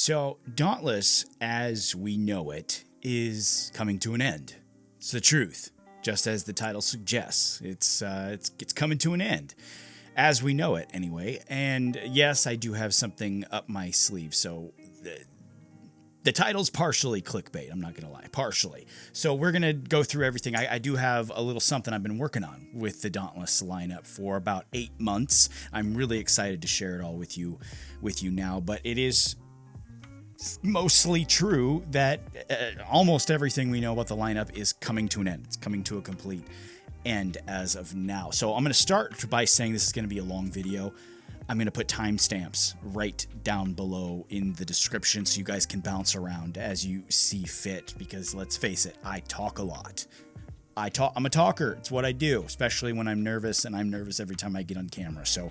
So, Dauntless, as we know it, is coming to an end. It's the truth, just as the title suggests. It's coming to an end, as we know it, anyway. And yes, I do have something up my sleeve. So, the title's partially clickbait. I'm not gonna lie, partially. So we're gonna go through everything. I do have a little something I've been working on with the Dauntless lineup for about 8 months. I'm really excited to share it all with you now. But it is mostly true that almost everything we know about the lineup is coming to an end. It's coming to a complete end as of now. So I'm going to start by saying this is going to be a long video. I'm going to put timestamps right down below in the description so you guys can bounce around as you see fit, because let's face it, I talk a lot. I'm a talker. It's what I do, especially when I'm nervous, and I'm nervous every time I get on camera. So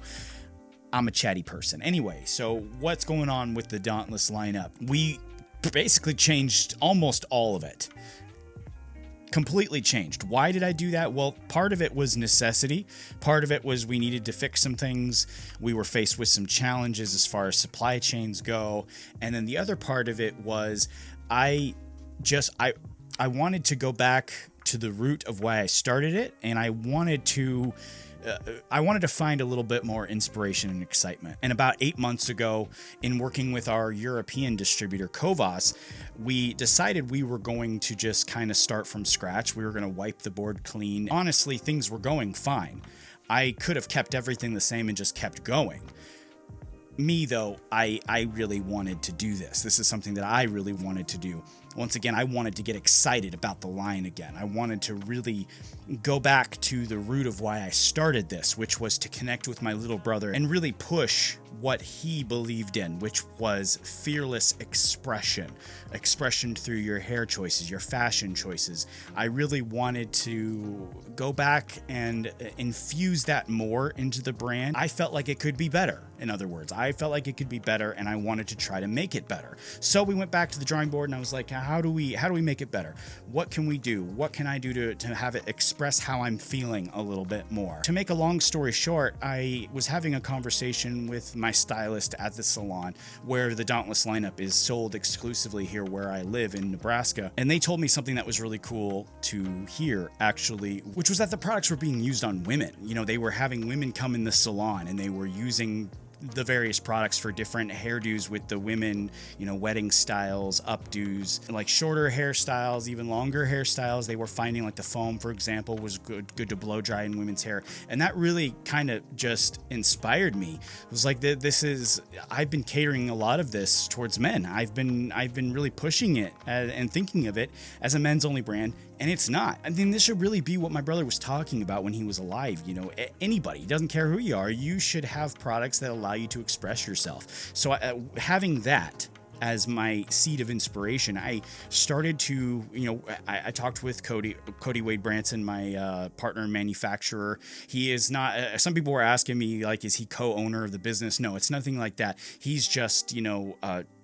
I'm a chatty person. Anyway, so what's going on with the Dauntless lineup? We basically changed almost all of it. Completely changed. Why did I do that? Well, part of it was necessity. Part of it was we needed to fix some things. We were faced with some challenges as far as supply chains go. And then the other part of it was I wanted to go back to the root of why I started it, and I wanted to find a little bit more inspiration and excitement. And about 8 months ago, in working with our European distributor, Kovas, we decided we were going to just kind of start from scratch. We were going to wipe the board clean. Honestly, things were going fine. I could have kept everything the same and just kept going. Me, though, I really wanted to do this. This is something that I really wanted to do. Once again, I wanted to get excited about the line again. I wanted to really go back to the root of why I started this, which was to connect with my little brother and really push what he believed in, which was fearless expression through your hair choices, your fashion choices. I really wanted to go back and infuse that more into the brand. I felt like it could be better. In other words, I felt like it could be better, and I wanted to try to make it better. So we went back to the drawing board, and I was like, how do we make it better? What can we do? What can I do to have it express how I'm feeling a little bit more? To make a long story short, I was having a conversation with my stylist at the salon where the Dauntless lineup is sold exclusively here where I live in Nebraska. And they told me something that was really cool to hear, actually, which was that the products were being used on women. You know, they were having women come in the salon and they were using the various products for different hairdos with the women, you know, wedding styles, updos, like shorter hairstyles, even longer hairstyles. They were finding like the foam, for example, was good to blow dry in women's hair. And that really kind of just inspired me. It was like, I've been catering a lot of this towards men. I've been really pushing it and thinking of it as a men's only brand. And it's not. I mean, this should really be what my brother was talking about when he was alive. You know, anybody, doesn't care who you are, you should have products that allow you to express yourself. So having that as my seed of inspiration, I started to, you know, I talked with Cody Wade Branson, my partner and manufacturer. He is not, some people were asking me, like, is he co-owner of the business? No, it's nothing like that. He's just, you know,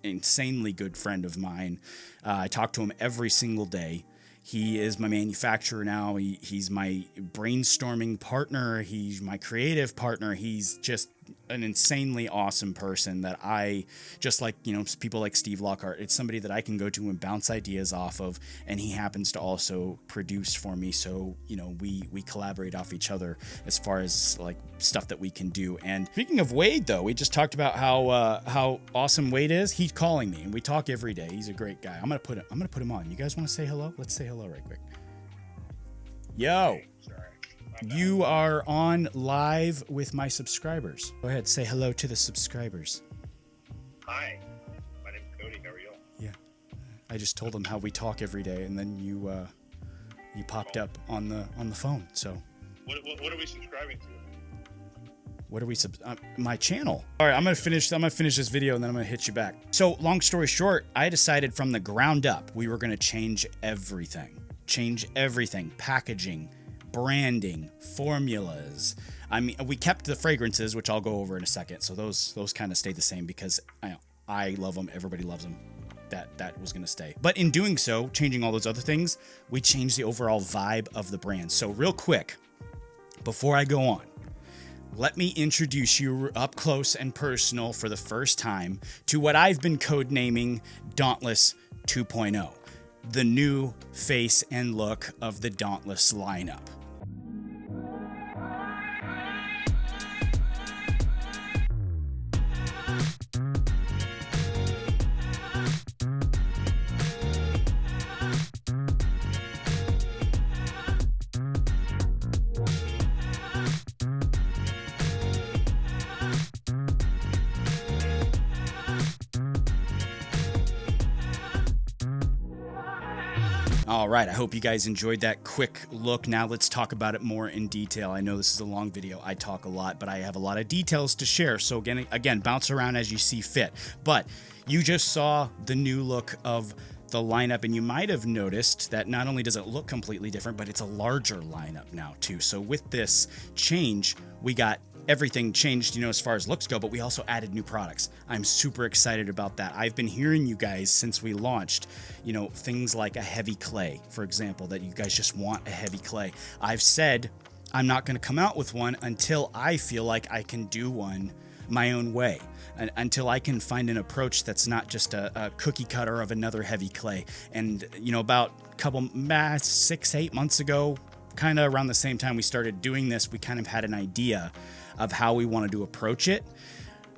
insanely good friend of mine. I talk to him every single day. He is my manufacturer now. He's my brainstorming partner. He's my creative partner. He's just an insanely awesome person that I, just like, you know, people like Steve Lockhart, it's somebody that I can go to and bounce ideas off of, and he happens to also produce for me. So, you know, we collaborate off each other as far as like stuff that we can do. And speaking of Wade, though, we just talked about how awesome Wade is. He's calling me and we talk every day. He's a great guy. I'm gonna put him on. You guys want to say hello? Let's say hello right quick. Yo. You are on live with my subscribers. Go ahead, say hello to the subscribers. Hi, my name's Cody. How are you? Yeah, I just told them how we talk every day, and then you popped up on the phone. So, what are we subscribing to? What are we my channel? All right, I'm gonna finish this video, and then I'm gonna hit you back. So, long story short, I decided from the ground up we were gonna change everything. Packaging, branding, formulas. I mean, we kept the fragrances, which I'll go over in a second. So those kind of stay the same because I love them. Everybody loves them. That was going to stay. But in doing so, changing all those other things, we changed the overall vibe of the brand. So real quick, before I go on, let me introduce you up close and personal for the first time to what I've been codenaming Dauntless 2.0, the new face and look of the Dauntless lineup. All right, I hope you guys enjoyed that quick look. Now let's talk about it more in detail. I know this is a long video. I talk a lot, but I have a lot of details to share. So again, bounce around as you see fit. But you just saw the new look of the lineup, and you might have noticed that not only does it look completely different, but it's a larger lineup now too. So with this change, we got everything changed, as far as looks go, but we also added new products. I'm super excited about that. I've been hearing you guys since we launched, things like a heavy clay, for example, that you guys just want a heavy clay. I've said I'm not going to come out with one until I feel like I can do one my own way, until I can find an approach that's not just a cookie cutter of another heavy clay. And, about a couple, 6-8 months ago, kind of around the same time we started doing this, we kind of had an idea of how we wanted to approach it.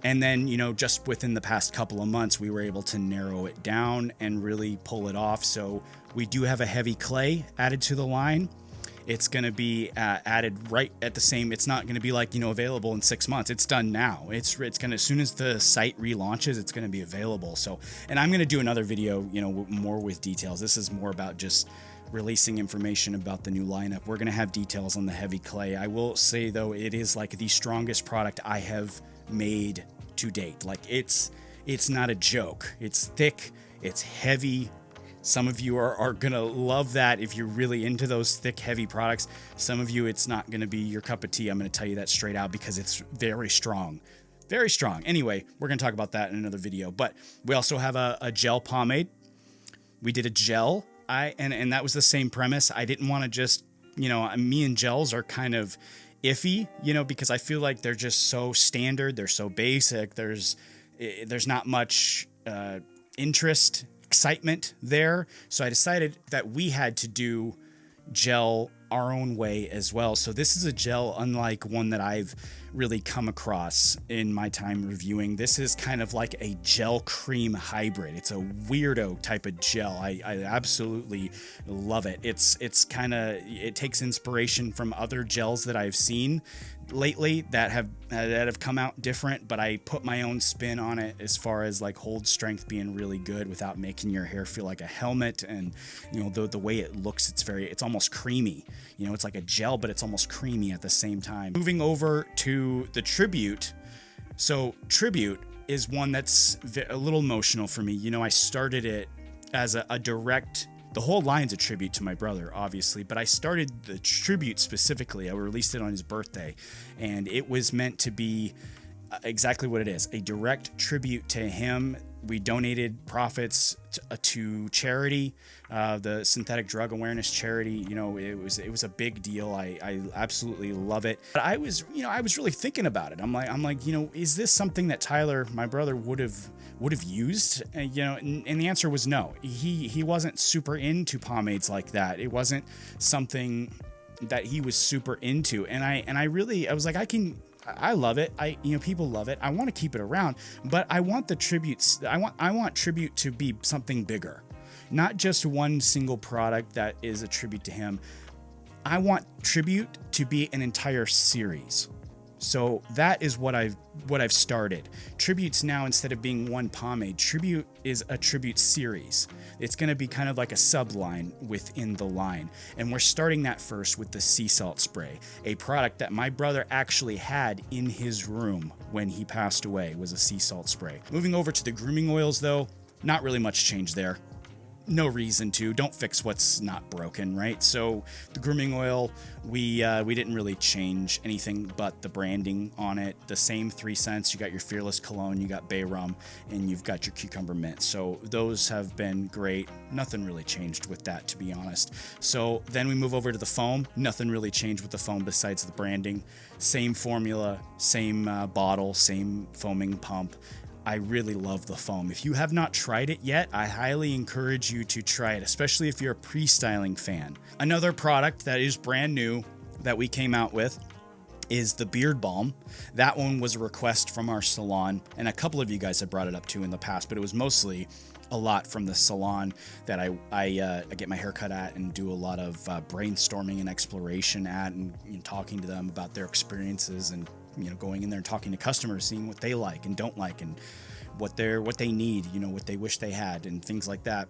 And then, just within the past couple of months, we were able to narrow it down and really pull it off. So we do have a heavy clay added to the line. It's going to be added right at the same. It's not going to be like, available in 6 months. It's done now. It's going to, as soon as the site relaunches, it's going to be available. So, and I'm going to do another video, more with details. This is more about just releasing information about the new lineup. We're going to have details on the heavy clay. I will say though, it is like the strongest product I have made to date. Like it's not a joke. It's thick, it's heavy. Some of you are going to love that if you're really into those thick, heavy products. Some of you, it's not going to be your cup of tea. I'm going to tell you that straight out because it's very strong. Very strong. Anyway, we're going to talk about that in another video. But we also have a gel pomade. We did a gel. And that was the same premise. I didn't want to just, me and gels are kind of iffy, because I feel like they're just so standard. They're so basic. There's not much interest, excitement there. So I decided that we had to do gel our own way as well. So this is a gel unlike one that I've really come across in my time reviewing. This is kind of like a gel cream hybrid. It's a weirdo type of gel. I absolutely love it. It takes inspiration from other gels that I've seen lately that have come out different, but I put my own spin on it as far as like hold strength being really good without making your hair feel like a helmet. And the way it looks, it's almost creamy. It's like a gel, but it's almost creamy at the same time. Moving over to the Tribute. So Tribute is one that's a little emotional for me. I started it as a direct. The whole line's a tribute to my brother, obviously, but I started the Tribute specifically. I released it on his birthday, and it was meant to be exactly what it is, a direct tribute to him. We donated profits to charity, the Synthetic Drug Awareness Charity. It was a big deal. I absolutely love it. But I was really thinking about it. I'm like, is this something that Tyler, my brother, would have used? And the answer was no. He wasn't super into pomades like that. It wasn't something that he was super into. And I was like, I love it. People love it. I want to keep it around, but I want the tributes. I want Tribute to be something bigger, not just one single product that is a tribute to him. I want Tribute to be an entire series. So that is what I've started. Tributes now, instead of being one pomade, Tribute is a Tribute series. It's going to be kind of like a subline within the line. And we're starting that first with the sea salt spray, a product that my brother actually had in his room when he passed away, was a sea salt spray. Moving over to the grooming oils though, not really much change there. no reason to. Don't fix what's not broken, right? So the grooming oil, we didn't really change anything but the branding on it. The same 3 scents. You got your Fearless Cologne, you got Bay Rum, and you've got your Cucumber Mint. So those have been great. Nothing really changed with that, to be honest. So then we move over to the foam. Nothing really changed with the foam besides the branding. Same formula, same bottle, same foaming pump. I really love the foam. If you have not tried it yet, I highly encourage you to try it, especially if you're a pre-styling fan. Another product that is brand new that we came out with is the Beard Balm. That one was a request from our salon, and a couple of you guys have brought it up too in the past, but it was mostly a lot from the salon that I get my hair cut at and do a lot of brainstorming and exploration at, and talking to them about their experiences, and going in there and talking to customers, seeing what they like and don't like, and what they need, what they wish they had, and things like that.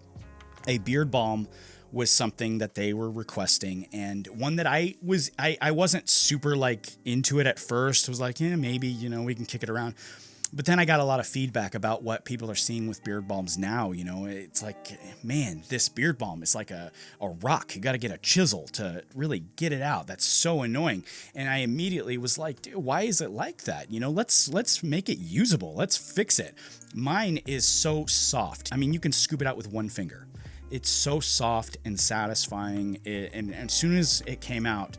A beard balm was something that they were requesting, and one that I wasn't super into it at first. I was like, yeah, maybe, we can kick it around. But then I got a lot of feedback about what people are seeing with beard balms now. It's like, man, this beard balm is like a rock. You got to get a chisel to really get it out. That's so annoying. And I immediately was like, dude, why is it like that? Let's make it usable. Let's fix it. Mine is so soft. I mean, you can scoop it out with one finger. It's so soft and satisfying. And as soon as it came out,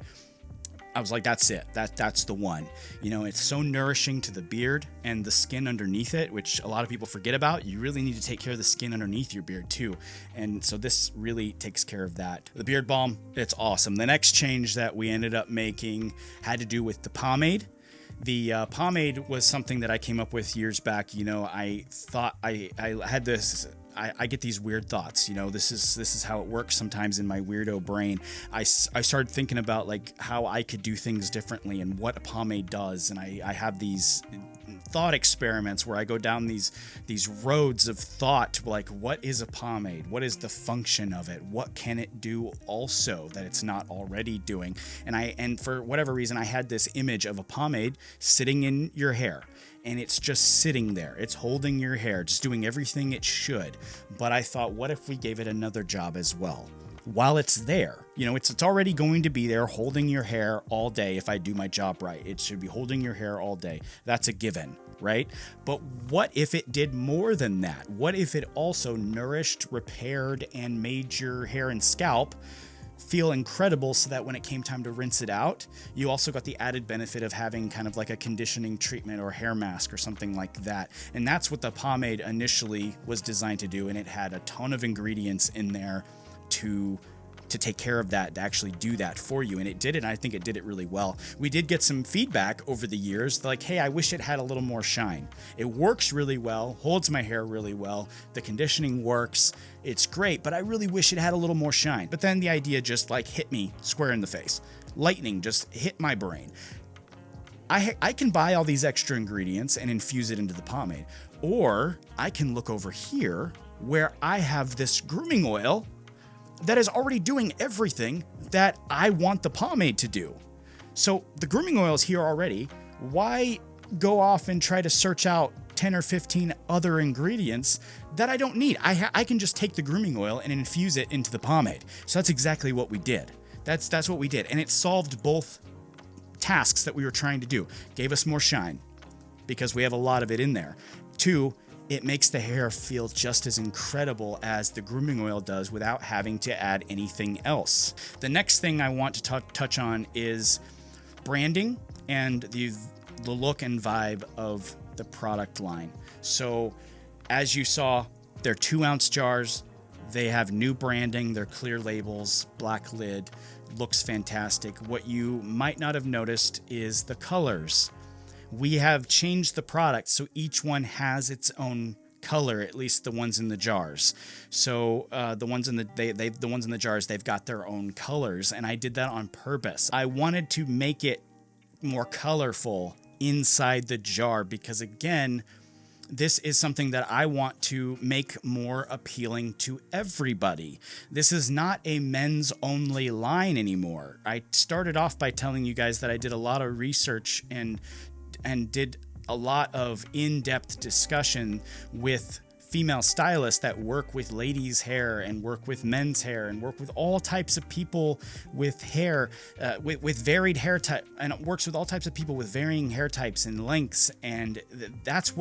I was like, that's it. That's the one. It's so nourishing to the beard and the skin underneath it, which a lot of people forget about. You really need to take care of the skin underneath your beard too. And so this really takes care of that. The beard balm, it's awesome. The next change that we ended up making had to do with the pomade. The pomade was something that I came up with years back. I thought I had this. I get these weird thoughts. This is how it works sometimes in my weirdo brain. I started thinking about how I could do things differently and what a pomade does, and I have these thought experiments where I go down these roads of thought, what is a pomade? What is the function of it? What can it do also that it's not already doing? And for whatever reason, I had this image of a pomade sitting in your hair. And it's just sitting there. It's holding your hair, just doing everything it should. But I thought, what if we gave it another job as well? While it's there, it's already going to be there holding your hair all day. If I do my job right, it should be holding your hair all day. That's a given, right? But what if it did more than that? What if it also nourished, repaired, and made your hair and scalp feel incredible, so that when it came time to rinse it out, you also got the added benefit of having kind of like a conditioning treatment or hair mask or something like that. And that's what the pomade initially was designed to do, and it had a ton of ingredients in there to take care of that, to actually do that for you. And it did it, and I think it did it really well. We did get some feedback over the years, hey, I wish it had a little more shine. It works really well, holds my hair really well, the conditioning works, it's great, but I really wish it had a little more shine. But then the idea just hit me square in the face. Lightning just hit my brain. I can buy all these extra ingredients and infuse it into the pomade, or I can look over here where I have this grooming oil that is already doing everything that I want the pomade to do. So the grooming oil is here already. Why go off and try to search out 10 or 15 other ingredients that I don't need? I can just take the grooming oil and infuse it into the pomade. So that's exactly what we did. That's what we did. And it solved both tasks that we were trying to do. Gave us more shine because we have a lot of it in there. 2, it makes the hair feel just as incredible as the grooming oil does without having to add anything else. The next thing I want to touch on is branding and the look and vibe of the product line. So as you saw, they're 2-ounce jars. They have new branding. They're clear labels, black lid, looks fantastic. What you might not have noticed is the colors. We have changed the product so each one has its own color, at least the ones in the jars. So the ones in the jars, they've got their own colors, and I did that on purpose. I wanted to make it more colorful inside the jar because, again, this is something that I want to make more appealing to everybody. This is not a men's only line anymore. I started off by telling you guys that I did a lot of research and did a lot of in-depth discussion with female stylists that work with ladies' hair and work with men's hair and work with all types of people with hair, with varied hair type, and it works with all types of people with varying hair types and lengths. And that's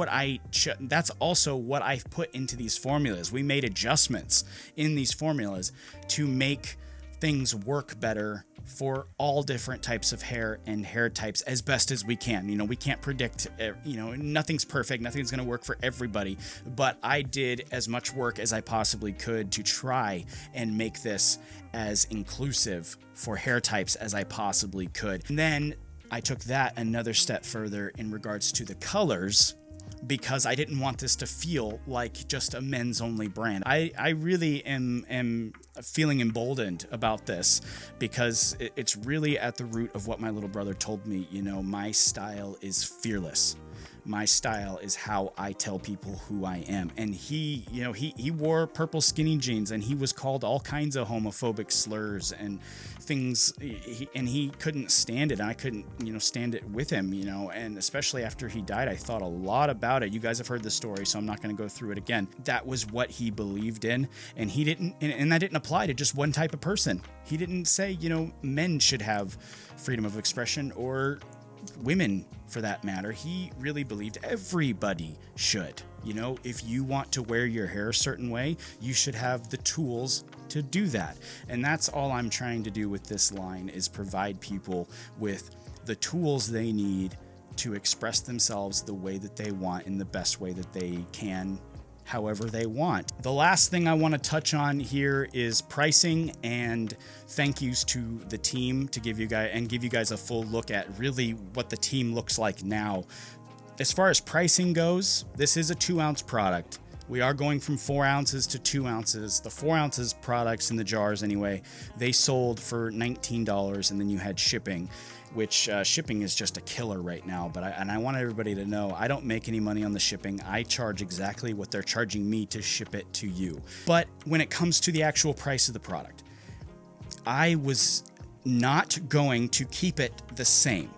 that's also what I've put into these formulas. We made adjustments in these formulas to make things work better for all different types of hair and hair types as best as we can. You know, we can't predict, nothing's perfect. Nothing's going to work for everybody, but I did as much work as I possibly could to try and make this as inclusive for hair types as I possibly could. And then I took that another step further in regards to the colors, because I didn't want this to feel like just a men's only brand. I really am feeling emboldened about this, because it's really at the root of what my little brother told me. You know, my style is fearless. My style is how I tell people who I am. And he wore purple skinny jeans, and he was called all kinds of homophobic slurs and things, and he couldn't stand it. And I couldn't, stand it with him, and especially after he died, I thought a lot about it. You guys have heard the story, so I'm not going to go through it again. That was what he believed in, and he didn't, and that didn't apply to just one type of person. He didn't say, men should have freedom of expression, or women for that matter. He really believed everybody should. If you want to wear your hair a certain way, you should have the tools to do that. And that's all I'm trying to do with this line, is provide people with the tools they need to express themselves the way that they want, in the best way that they can, however they want. The last thing I want to touch on here is pricing, and thank yous to the team to give you guys a full look at really what the team looks like now. As far as pricing goes, this is a 2-ounce product. We are going from 4 ounces to 2 ounces. The 4 ounces products in the jars anyway, they sold for $19, and then you had shipping, which shipping is just a killer right now. But I want everybody to know, I don't make any money on the shipping. I charge exactly what they're charging me to ship it to you. But when it comes to the actual price of the product, I was not going to keep it the same.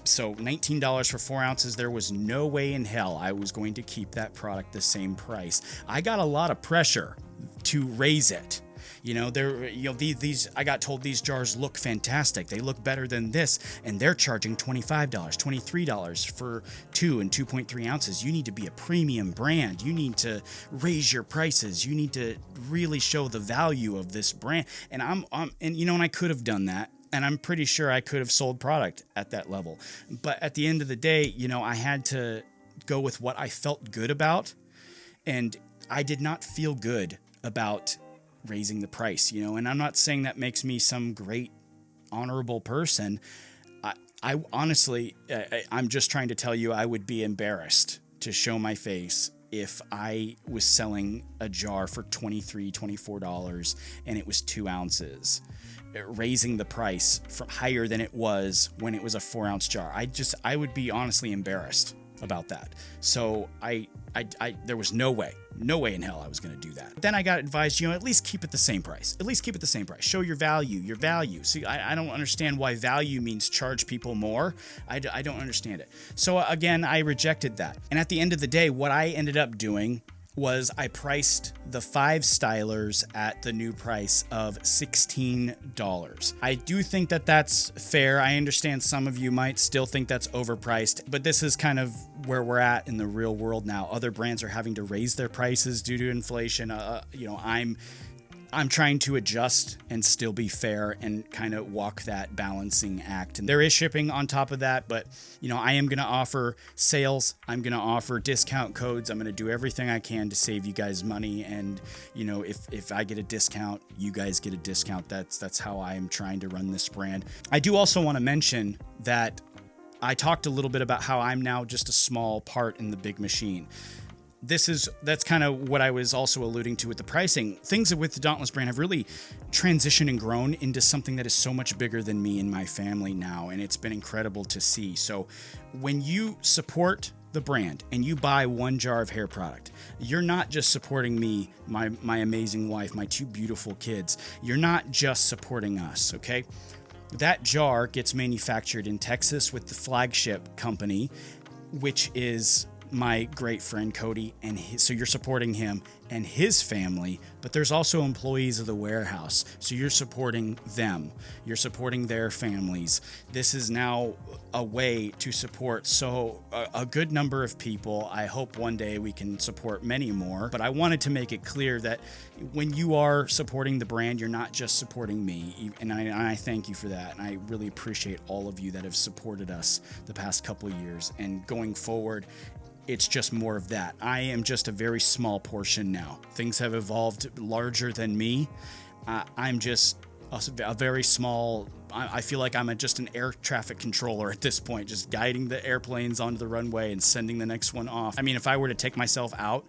So $19 for 4 ounces, there was no way in hell I was going to keep that product the same price. I got a lot of pressure to raise it. I got told these jars look fantastic. They look better than this, and they're charging $25, $23 for 2 and 2.3 ounces. You need to be a premium brand. You need to raise your prices. You need to really show the value of this brand. And and I could have done that. And I'm pretty sure I could have sold product at that level. But at the end of the day, I had to go with what I felt good about. And I did not feel good about raising the price, and I'm not saying that makes me some great honorable person. I honestly, I'm just trying to tell you, I would be embarrassed to show my face if I was selling a jar for $23, $24 and it was 2 ounces, raising the price from higher than it was when it was a 4 ounce jar. I would be honestly embarrassed about that. So there was no way in hell I was going to do that. Then I got advised, at least keep it the same price. At least keep it the same price. Show your value. See, I don't understand why value means charge people more. I don't understand it. So again, I rejected that. And at the end of the day, what I ended up doing was I priced the 5 stylers at the new price of $16. I do think that that's fair. I understand some of you might still think that's overpriced, but this is kind of where we're at in the real world now. Other brands are having to raise their prices due to inflation. I'm trying to adjust and still be fair and kind of walk that balancing act. And there is shipping on top of that, but I am going to offer sales. I'm going to offer discount codes. I'm going to do everything I can to save you guys money. And if I get a discount, you guys get a discount. That's how I am trying to run this brand. I do also want to mention that I talked a little bit about how I'm now just a small part in the big machine. That's kind of what I was also alluding to with the pricing. Things with the Dauntless brand have really transitioned and grown into something that is so much bigger than me and my family now, and it's been incredible to see. So when you support the brand and you buy 1 jar of hair product, you're not just supporting me, my amazing wife, my 2 beautiful kids. You're not just supporting us, okay? That jar gets manufactured in Texas with the flagship company, which is my great friend Cody, and so you're supporting him and his family, but there's also employees of the warehouse. So you're supporting them. You're supporting their families. This is now a way to support a good number of people. I hope one day we can support many more, but I wanted to make it clear that when you are supporting the brand, you're not just supporting me, and I thank you for that, and I really appreciate all of you that have supported us the past couple of years, and going forward, it's just more of that. I am just a very small portion now. Things have evolved larger than me. I'm just a very small, I feel like I'm just an air traffic controller at this point, just guiding the airplanes onto the runway and sending the next one off. I mean, if I were to take myself out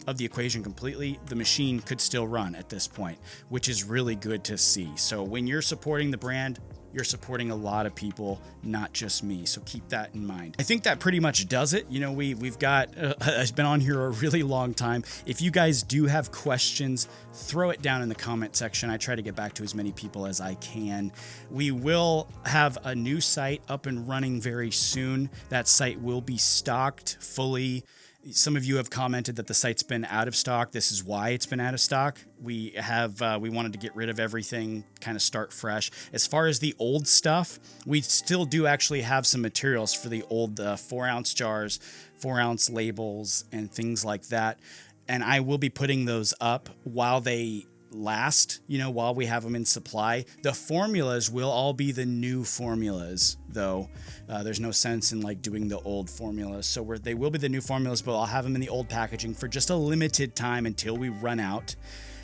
of the equation completely, the machine could still run at this point, which is really good to see. So when you're supporting the brand, you're supporting a lot of people, not just me. So keep that in mind. I think that pretty much does it. You know, we've got, I've been on here a really long time. If you guys do have questions, throw it down in the comment section. I try to get back to as many people as I can. We will have a new site up and running very soon. That site will be stocked fully. Some of you have commented that the site's been out of stock. This is why it's been out of stock. We wanted to get rid of everything, kind of start fresh. As far as the old stuff, we still do actually have some materials for the old 4-ounce jars, 4-ounce labels, and things like that. And I will be putting those up while they last, while we have them in supply. The formulas will all be the new formulas, though. There's no sense in doing the old formulas. So they will be the new formulas, but I'll have them in the old packaging for just a limited time until we run out.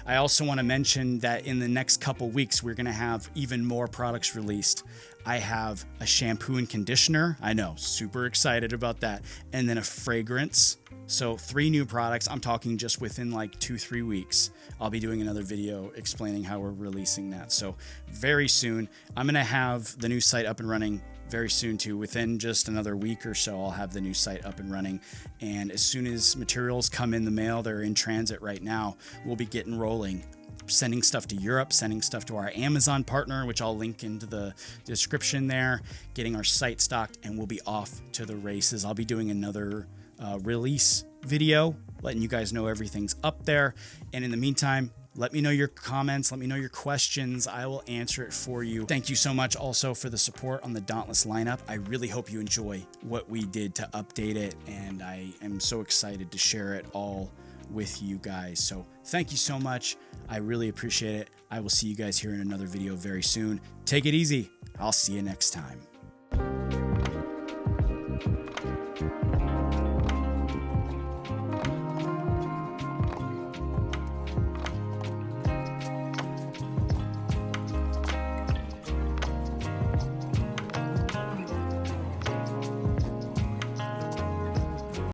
I also want to mention that in the next couple weeks, we're going to have even more products released. I have a shampoo and conditioner. I know, super excited about that. And then a fragrance. So 3 new products. I'm talking just within 2-3 weeks. I'll be doing another video explaining how we're releasing that. So very soon, I'm going to have the new site up and running very soon too. Within just another week or so, I'll have the new site up and running. And as soon as materials come in the mail, they're in transit right now, we'll be getting rolling. Sending stuff to Europe, sending stuff to our Amazon partner, which I'll link into the description there, getting our site stocked, and we'll be off to the races. I'll be doing another release video, letting you guys know everything's up there. And in the meantime, let me know your comments. Let me know your questions. I will answer it for you. Thank you so much also for the support on the Dauntless lineup. I really hope you enjoy what we did to update it, and I am so excited to share it all with you guys. So thank you so much. I really appreciate it. I will see you guys here in another video very soon. Take it easy. I'll see you next time.